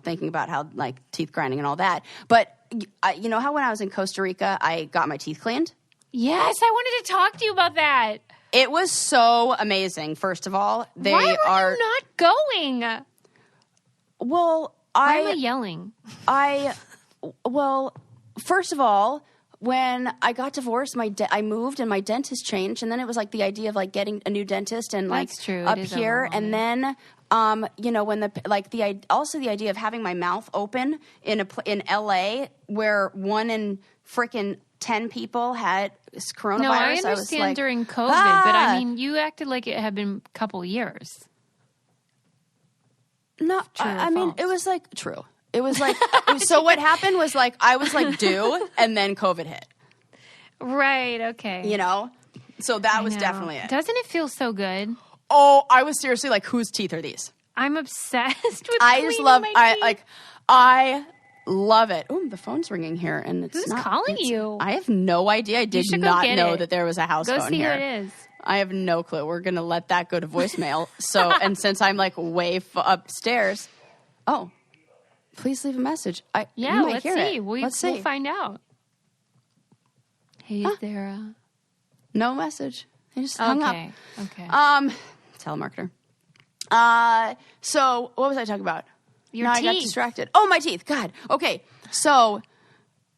thinking about how like teeth grinding and all that. But you know how when I was in Costa Rica, I got my teeth cleaned? Yes, I wanted to talk to you about that. It was so amazing. First of all, Why were you not going? Well, Why am I yelling? Well, first of all, when I got divorced, I moved and my dentist changed, and then it was like the idea of like getting a new dentist and like up here, and then when the idea of having my mouth open in LA where 1 in frickin' 10 people had coronavirus. No, I understand during COVID, but I mean, you acted like it had been a couple years. No, I mean, it was like true. It was like, so what happened was like, I was like due and then COVID hit. Right. Okay. You know? So that was definitely it. Doesn't it feel so good? Oh, I was seriously like, whose teeth are these? I'm obsessed with I just love, my teeth. I love it. Oh, the phone's ringing here and it's Who's calling you? I have no idea. I did not know that there was a house phone here. Go see who it is. I have no clue. We're going to let that go to voicemail. So, and since I'm like way upstairs, please leave a message. Let's see. We'll find out. Hey, Sarah. No message. They just hung up. Okay. Telemarketer. So what was I talking about? Your teeth. I got distracted. Oh, my teeth. God. Okay. So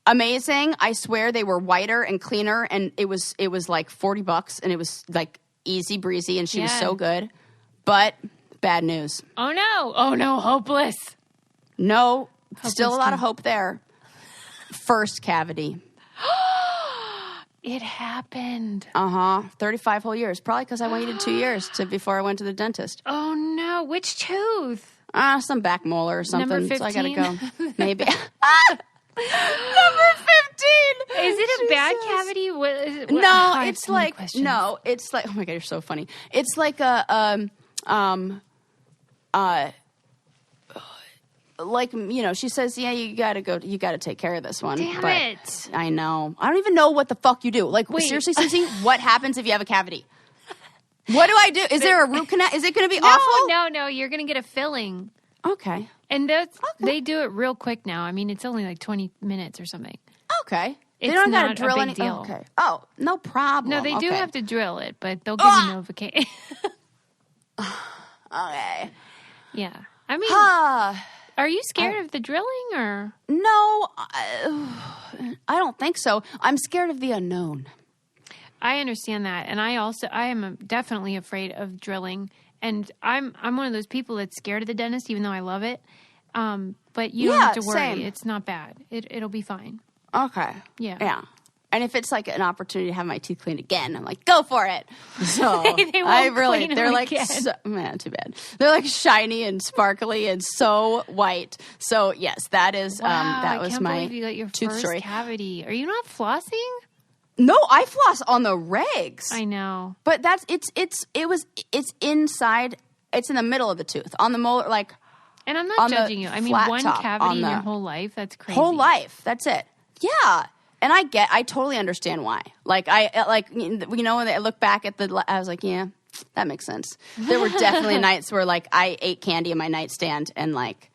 amazing. I swear they were whiter and cleaner, and it was like $40, and it was like easy breezy, and she was so good. But bad news. Oh no. Hopeless. No, still a lot of hope there. First cavity. It happened. 35 whole years. Probably because I waited 2 years before I went to the dentist. Oh no, which tooth? Some back molar or something. Number 15? So I gotta go. Maybe. Number 15. Is it a bad cavity? It's like oh my God, you're so funny. It's like a like, she says, you gotta take care of this one. Damn it. I know. I don't even know what the fuck you do. Like, seriously, Susie, what happens if you have a cavity? What do I do? Is there a root canal? Is it going to be awful? No. You're going to get a filling. Okay. And they do it real quick now. I mean, it's only like 20 minutes or something. Okay. It's they don't not got to drill a big deal. Okay. Oh, no problem. No, they do have to drill it, but they'll give you Novocaine. Okay. Yeah. I mean, are you scared of the drilling or? No, I don't think so. I'm scared of the unknown. I understand that, and I am definitely afraid of drilling, and I'm one of those people that's scared of the dentist, even though I love it. But you don't have to worry; same. It's not bad. It'll be fine. Okay. Yeah. And if it's like an opportunity to have my teeth cleaned again, I'm like, go for it. So they're like, man, too bad. They're like shiny and sparkly and so white. So yes, that is that was my believe you got your tooth first story. cavity. Are you not flossing? No, I floss on the regs. I know, but it's inside. It's in the middle of the tooth on the molar, like. And I'm not judging you. I mean, one cavity in your whole life. That's crazy. Whole life. That's it. Yeah. And I totally understand why. Like, when I look back at I was like, yeah, that makes sense. There were definitely nights where like I ate candy in my nightstand and like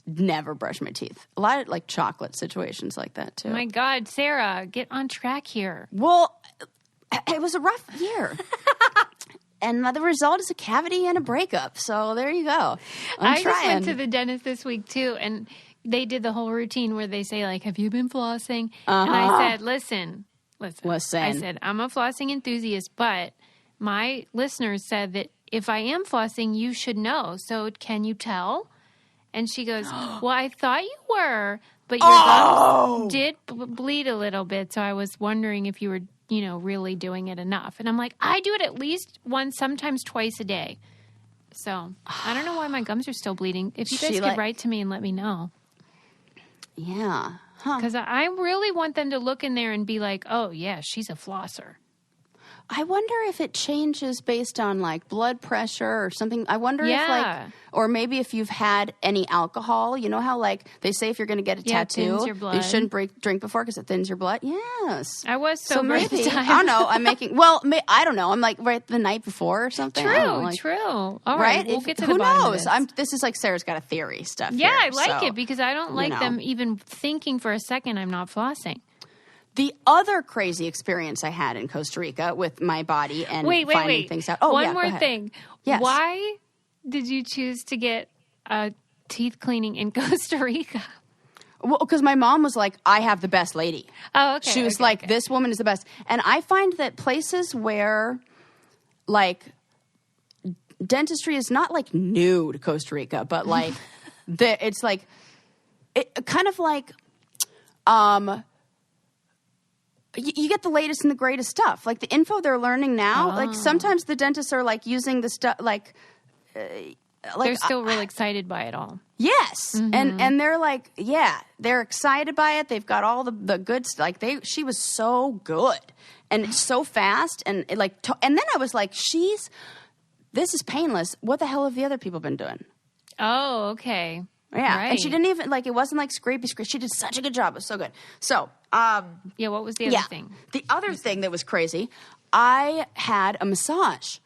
never brushed my teeth. A lot of like chocolate situations like that too. Oh my God, Sarah, get on track here. Well, it was a rough year. And the result is a cavity and a breakup. So there you go. I just went to the dentist this week too, and they did the whole routine where they say like, have you been flossing? And I said, listen. I said, I'm a flossing enthusiast, but my listeners said that if I am flossing, you should know. So can you tell? And she goes, well, I thought you were, but your gums did bleed a little bit. So I was wondering if you were, really doing it enough. And I'm like, I do it at least once, sometimes twice a day. So I don't know why my gums are still bleeding. If you guys could write to me and let me know. Yeah. Because I really want them to look in there and be like, oh, yeah, she's a flosser. I wonder if it changes based on like blood pressure or something. I wonder if like, or maybe if you've had any alcohol. You know how like they say if you're going to get a tattoo, you shouldn't drink before because it thins your blood. Yes, I was so maybe I don't know. I'm making I don't know. I'm like right the night before or something. True. All right, we'll get to the bottom of this. This is like Sarah's got a theory stuff. Yeah, here, I like it because I don't like them even thinking for a second I'm not flossing. The other crazy experience I had in Costa Rica with my body and finding things out. Oh, one more thing. Yes. Why did you choose to get teeth cleaning in Costa Rica? Well, because my mom was like, I have the best lady. Oh, okay. She was this woman is the best. And I find that places where, like, dentistry is not, like, new to Costa Rica, but, like, it's, like, kind of like, you get the latest and the greatest stuff. Like, the info they're learning now, like, sometimes the dentists are, like, using the stuff, like they're still really excited by it all. Yes. Mm-hmm. And they're like, they're excited by it. They've got all the good stuff. Like she was so good and it's so fast. And and then I was like, this is painless. What the hell have the other people been doing? Oh, okay. Yeah. Right. And she didn't even it wasn't like scrapey. She did such a good job. It was so good. So, what was the other thing? The other thing that was crazy, I had a massage.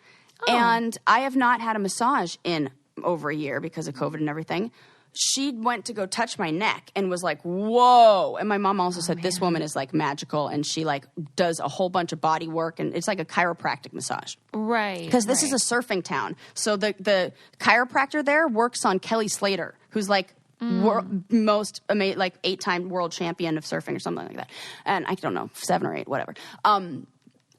And I have not had a massage in over a year because of COVID and everything. She went to go touch my neck and was like, whoa. And my mom also said, this woman is like magical. And she like does a whole bunch of body work. And it's like a chiropractic massage. Right. Because this is a surfing town. So the chiropractor there works on Kelly Slater, who's like most amazing, like 8-time world champion of surfing or something like that. And I don't know, 7 or 8, whatever.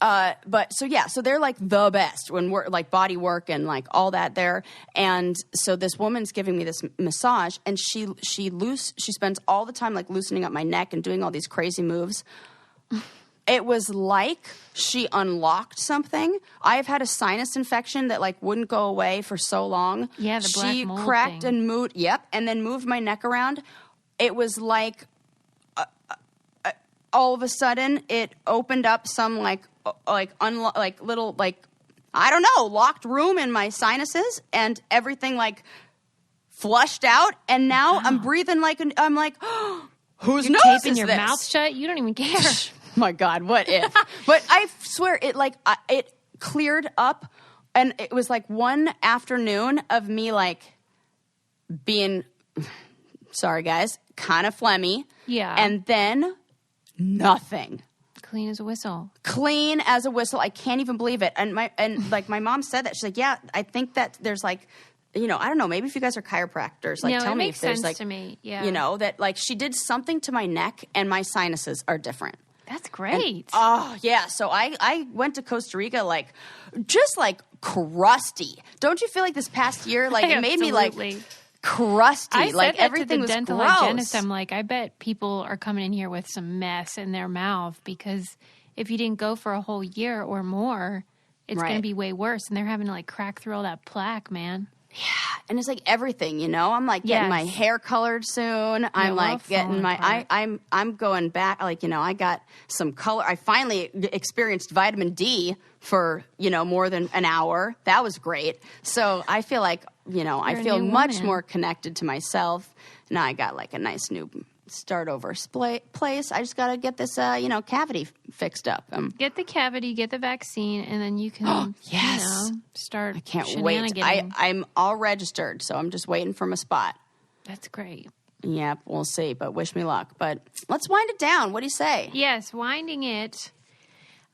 So they're like the best when we're like body work and like all that there. And so this woman's giving me this massage and she spends all the time like loosening up my neck and doing all these crazy moves. It was like she unlocked something. I've had a sinus infection that like wouldn't go away for so long. Yeah, the black mold She cracked thing. and moved. Yep. And then moved my neck around. It was like, all of a sudden it opened up some little I don't know, locked room in my sinuses and everything like flushed out and now I'm breathing I'm like, whose You're nose taping is your this? mouth shut? You don't even care. My God, what if? But I swear it it cleared up and it was like one afternoon of me like being, sorry guys, kind of phlegmy. Yeah. And then nothing. Clean as a whistle. Clean as a whistle. I can't even believe it. And my mom said that. She's like, yeah, I think that there's like, I don't know, maybe if you guys are chiropractors, like tell me if there's like, to me. Yeah. That like she did something to my neck and my sinuses are different. That's great. So I went to Costa Rica just crusty. Don't you feel like this past year it made me like crusty? I said that everything to the was dental gross. hygienist. I'm like, I bet people are coming in here with some mess in their mouth because if you didn't go for a whole year or more, it's going to be way worse. And they're having to crack through all that plaque, man. Yeah, and it's like everything, I'm like getting my hair colored soon. I'm like getting I'm going back. I got some color. I finally experienced vitamin D for more than an hour. That was great. So I feel like I feel much more connected to myself. Now I got a nice new start over place. I just got to get this, cavity fixed up. Get the cavity, get the vaccine, and then you can, yes. Start. I can't wait. I'm all registered, so I'm just waiting for my spot. That's great. Yeah, we'll see, but wish me luck. But let's wind it down. What do you say? Yes, winding it.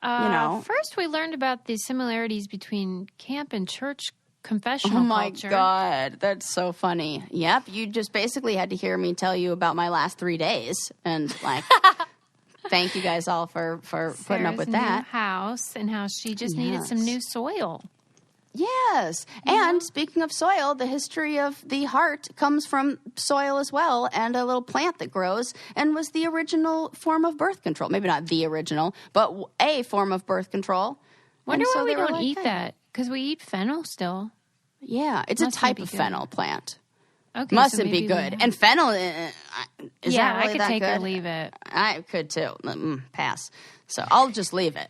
First we learned about the similarities between camp and church confessional culture. Oh, my God. That's so funny. Yep, you just basically had to hear me tell you about my last 3 days. And, thank you guys all for putting up with that. New house and how she just needed some new soil. Yes. And speaking of soil, the history of the heart comes from soil as well, and a little plant that grows and was the original form of birth control. Maybe not the original, but a form of birth control. Wonder why we don't eat that. Because we eat fennel still. Yeah. It's a type of fennel plant. Okay, Mustn't be good. And fennel, is that really that good? I could take or leave it. I could too. Pass. So I'll just leave it.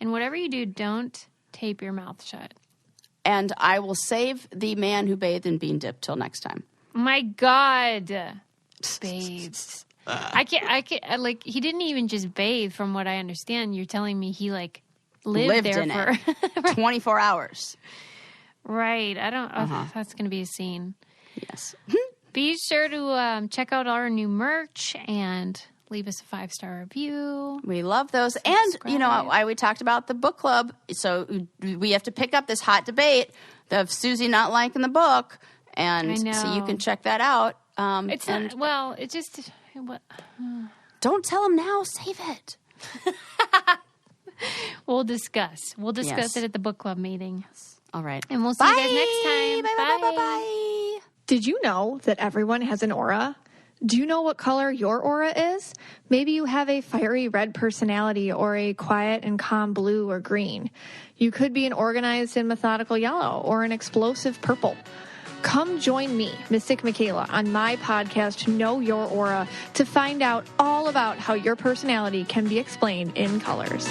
And whatever you do, don't tape your mouth shut. And I will save the man who bathed in bean dip till next time. My God. Bathed. I can't, he didn't even just bathe from what I understand. You're telling me he, lived there in for it. 24 hours. Right. I don't, that's going to be a scene. Yes. Be sure to check out our new merch and leave us a 5-star review. We love those. Subscribe. And, we talked about the book club. So we have to pick up this hot debate of Susie not liking the book. And so you can check that out. Don't tell him now. Save it. We'll discuss. It at the book club meeting. Yes. All right. And we'll see you guys next time. Bye. Did you know that everyone has an aura? Do you know what color your aura is? Maybe you have a fiery red personality or a quiet and calm blue or green. You could be an organized and methodical yellow or an explosive purple. Come join me, Mystic Michaela, on my podcast, Know Your Aura, to find out all about how your personality can be explained in colors.